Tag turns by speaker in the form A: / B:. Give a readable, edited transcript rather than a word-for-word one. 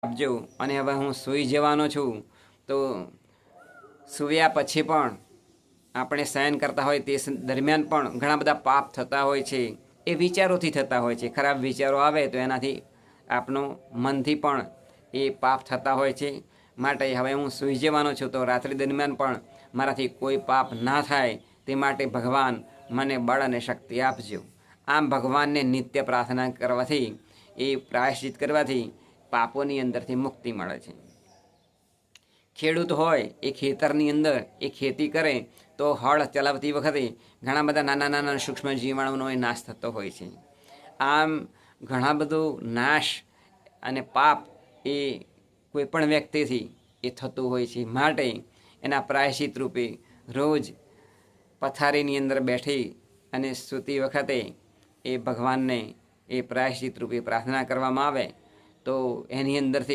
A: આપજો અને હવે હું સૂઈ જવાનો છું. તો સૂવ્યા પછી પણ આપણે શયન કરતા હોય તે દરમિયાન પણ ઘણા બધા પાપ થતા હોય છે. એ વિચારોથી થતા હોય છે. ખરાબ વિચારો આવે તો એનાથી આપણું મનથી પણ એ પાપ થતા હોય છે. માટે હવે હું સૂઈ જવાનો છું તો રાત્રિ દરમિયાન પણ મારાથી કોઈ પાપ ના થાય તે માટે ભગવાન મને બળ અને શક્તિ આપજો. આમ ભગવાનને નિત્ય પ્રાર્થના કરવાથી, એ પ્રાયશ્ચિત કરવાથી પાપોની અંદરથી મુક્તિ મળે છે. ખેડૂત હોય એ ખેતરની અંદર એ ખેતી કરે તો હળ ચલાવતી વખતે ઘણા બધા નાના નાના સૂક્ષ્મ જીવાણુનો એ નાશ થતો હોય છે. આમ ઘણા બધું નાશ અને પાપ એ કોઈપણ વ્યક્તિથી એ થતું હોય છે. માટે એના પ્રાયશ્ચિત રૂપે રોજ પથારીની અંદર બેઠી અને સૂતી વખતે એ ભગવાનને એ પ્રાયશ્ચિત રૂપે પ્રાર્થના કરવામાં આવે તો એની અંદરથી